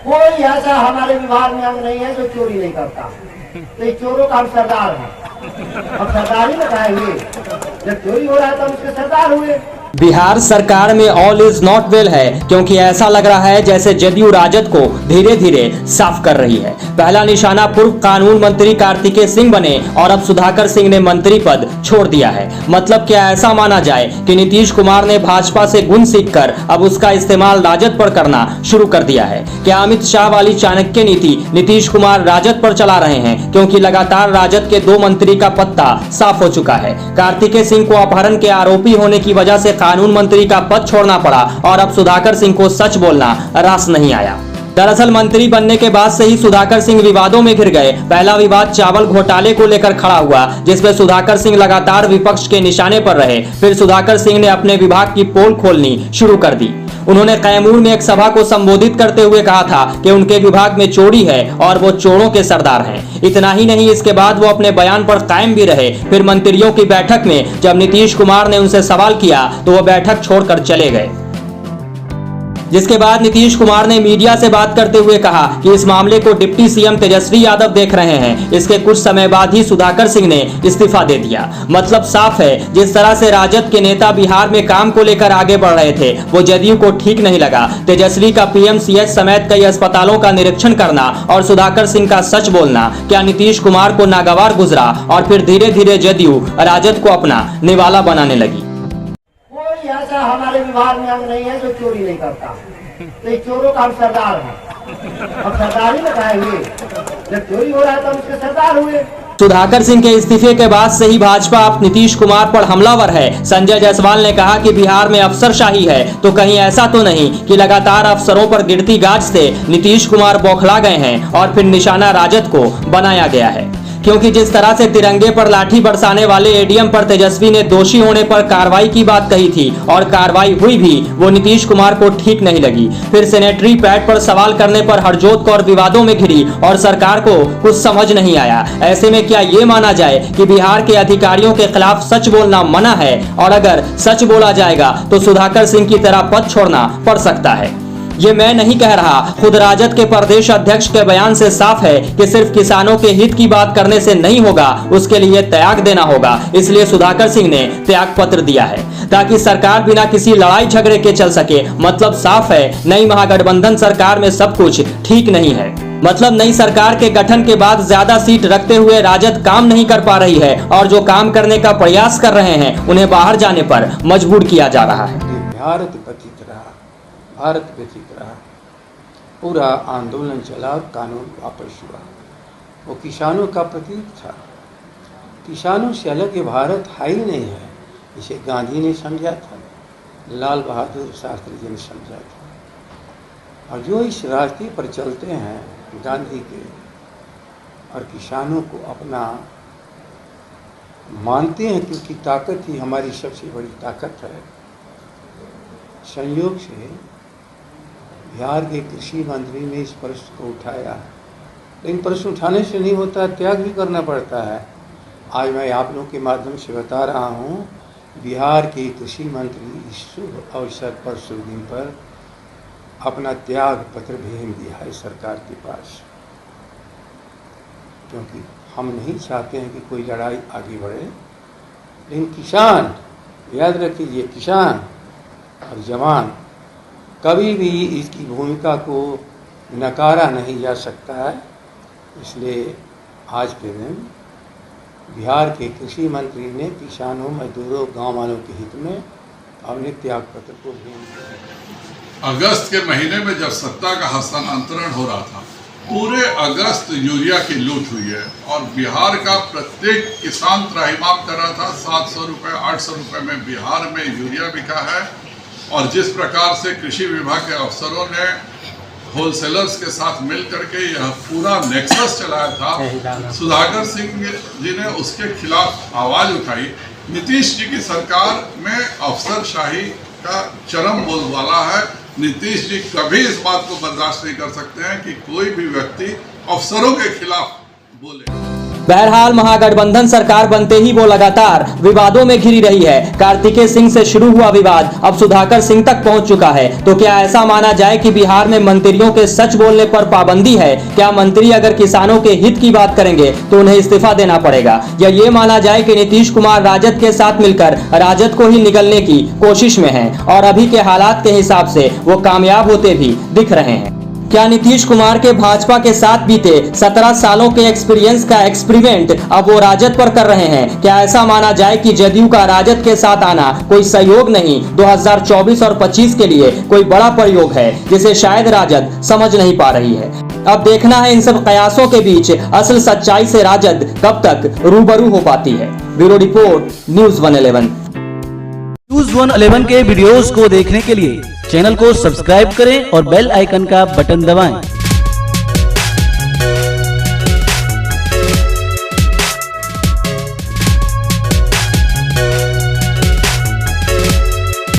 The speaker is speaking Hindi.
कोई ऐसा हमारे विभाग में अंग नहीं है जो चोरी नहीं करता। तो ये चोरों का हम सरदार हैं, अब सरदार ही बताएंगे। जब चोरी हो रहा है तो हम उसके सरदार हुए। बिहार सरकार में ऑल इज नॉट वेल है, क्योंकि ऐसा लग रहा है जैसे जदयू राजद को धीरे धीरे साफ कर रही है। पहला निशाना पूर्व कानून मंत्री कार्तिकेय सिंह बने और अब सुधाकर सिंह ने मंत्री पद छोड़ दिया है। मतलब क्या ऐसा माना जाए कि नीतीश कुमार ने भाजपा से गुण सीखकर अब उसका इस्तेमाल राजद पर करना शुरू कर दिया है? क्या अमित शाह वाली चाणक्य नीति नीतीश कुमार राजद पर चला रहे हैं, क्योंकि लगातार राजद के 2 मंत्री का पत्ता साफ हो चुका है। कार्तिकेय सिंह को अपहरण के आरोपी होने की वजह से कानून मंत्री का पद छोड़ना पड़ा और अब सुधाकर सिंह को सच बोलना रास नहीं आया। दरअसल मंत्री बनने के बाद से ही सुधाकर सिंह विवादों में घिर गए। पहला विवाद चावल घोटाले को लेकर खड़ा हुआ, जिसमें सुधाकर सिंह लगातार विपक्ष के निशाने पर रहे। फिर सुधाकर सिंह ने अपने विभाग की पोल खोलनी शुरू कर दी। उन्होंने कैमूर में एक सभा को संबोधित करते हुए कहा था कि उनके विभाग में चोरी है और वो चोरों के सरदार हैं। इतना ही नहीं, इसके बाद वो अपने बयान पर कायम भी रहे। फिर मंत्रियों की बैठक में जब नीतीश कुमार ने उनसे सवाल किया तो वो बैठक छोड़कर चले गए, जिसके बाद नीतीश कुमार ने मीडिया से बात करते हुए कहा कि इस मामले को डिप्टी सीएम तेजस्वी यादव देख रहे हैं। इसके कुछ समय बाद ही सुधाकर सिंह ने इस्तीफा दे दिया। मतलब साफ है, जिस तरह से राजद के नेता बिहार में काम को लेकर आगे बढ़ रहे थे वो जदयू को ठीक नहीं लगा। तेजस्वी का पीएमसीएच समेत कई अस्पतालों का निरीक्षण करना और सुधाकर सिंह का सच बोलना क्या नीतीश कुमार को नागवार गुजरा और फिर धीरे धीरे जदयू राजद को अपना निवाला बनाने लगी। कोई ऐसा हमारे विभाग में अंग नहीं है जो चोरी नहीं करता। तो ये चोरों का हम सरदार हैं, अब सरदार ही बताएंगे। जब चोरी हो रहा है तो हम उसके सरदार हुए। सुधाकर सिंह के इस्तीफे के बाद से ही भाजपा अब नीतीश कुमार पर हमलावर है। संजय जायसवाल ने कहा कि बिहार में अफसरशाही है, तो कहीं ऐसा तो नहीं कि लगातार अफसरों पर गिरती गाज से नीतीश कुमार बौखला गए हैं और फिर निशाना राजद को बनाया गया है? क्योंकि जिस तरह से तिरंगे पर लाठी बरसाने वाले एडीएम पर तेजस्वी ने दोषी होने पर कार्रवाई की बात कही थी और कार्रवाई हुई भी, वो नीतीश कुमार को ठीक नहीं लगी। फिर सैनिटरी पैड पर सवाल करने पर हरजोत कौर विवादों में घिरी और सरकार को कुछ समझ नहीं आया। ऐसे में क्या ये माना जाए कि बिहार के अधिकारियों के खिलाफ सच बोलना मना है, और अगर सच बोला जाएगा तो सुधाकर सिंह की तरह पद छोड़ना पड़ सकता है? ये मैं नहीं कह रहा, खुद राजद के प्रदेश अध्यक्ष के बयान से साफ है कि सिर्फ किसानों के हित की बात करने से नहीं होगा, उसके लिए त्याग देना होगा। इसलिए सुधाकर सिंह ने त्याग पत्र दिया है ताकि सरकार बिना किसी लड़ाई झगड़े के चल सके। मतलब साफ है, नई महागठबंधन सरकार में सब कुछ ठीक नहीं है। मतलब नई सरकार के गठन के बाद ज्यादा सीट रखते हुए राजद काम नहीं कर पा रही है और जो काम करने का प्रयास कर रहे हैं उन्हें बाहर जाने पर मजबूर किया जा रहा है। भारत व्यतीत रहा, पूरा आंदोलन चला और कानून वापस हुआ। वो किसानों का प्रतीक था। किसानों से अलग ये भारत है ही नहीं है, इसे गांधी ने समझा था, लाल बहादुर शास्त्री जी ने समझा था। और जो इस रास्ते पर चलते हैं गांधी के और किसानों को अपना मानते हैं, क्योंकि ताकत ही हमारी सबसे बड़ी ताकत है। संयोग से बिहार के कृषि मंत्री ने इस प्रश्न को उठाया, लेकिन प्रश्न उठाने से नहीं होता, त्याग भी करना पड़ता है। आज मैं आप लोगों के माध्यम से बता रहा हूँ, बिहार के कृषि मंत्री इस शुभ अवसर पर, शुभ दिन पर अपना त्याग पत्र भेज दिया है सरकार के पास, क्योंकि हम नहीं चाहते हैं कि कोई लड़ाई आगे बढ़े। लेकिन किसान, याद रखिए, किसान और जवान कभी भी इसकी भूमिका को नकारा नहीं जा सकता है। इसलिए आज के दिन बिहार के कृषि मंत्री ने किसानों, मजदूरों, गांव वालों के हित में अपने त्याग पत्र को भेज दिया। अगस्त के महीने में जब सत्ता का हस्तांतरण हो रहा था, पूरे अगस्त यूरिया की लूट हुई है और बिहार का प्रत्येक किसान त्राहिमाम कर रहा था। 700 रुपये, 800 रुपये में बिहार में यूरिया बिका है। और जिस प्रकार से कृषि विभाग के अफसरों ने होलसेलर्स के साथ मिल करके यह पूरा नेक्सस चलाया था, सुधाकर सिंह जी ने उसके खिलाफ आवाज उठाई। नीतीश जी की सरकार में अफसरशाही का चरम बोलबाला है। नीतीश जी कभी इस बात को बर्दाश्त नहीं कर सकते हैं कि कोई भी व्यक्ति अफसरों के खिलाफ बोले। बहरहाल महागठबंधन सरकार बनते ही वो लगातार विवादों में घिरी रही है। कार्तिकेय सिंह से शुरू हुआ विवाद अब सुधाकर सिंह तक पहुंच चुका है। तो क्या ऐसा माना जाए कि बिहार में मंत्रियों के सच बोलने पर पाबंदी है? क्या मंत्री अगर किसानों के हित की बात करेंगे तो उन्हें इस्तीफा देना पड़ेगा? या ये माना जाए कि नीतीश कुमार राजद के साथ मिलकर राजद को ही निगलने की कोशिश में हैं और अभी के हालात के हिसाब से वो कामयाब होते भी दिख रहे हैं? क्या नीतीश कुमार के भाजपा के साथ बीते 17 सालों के एक्सपीरियंस का एक्सपेरिमेंट अब वो राजद पर कर रहे हैं? क्या ऐसा माना जाए कि जदयू का राजद के साथ आना कोई सहयोग नहीं, 2024 और 25 के लिए कोई बड़ा प्रयोग है जिसे शायद राजद समझ नहीं पा रही है? अब देखना है इन सब कयासों के बीच असल सच्चाई से राजद कब तक रूबरू हो पाती है। Bureau report, news 111। न्यूज़ 111 के वीडियोस को देखने के लिए चैनल को सब्सक्राइब करें और बेल आइकन का बटन दबाएं।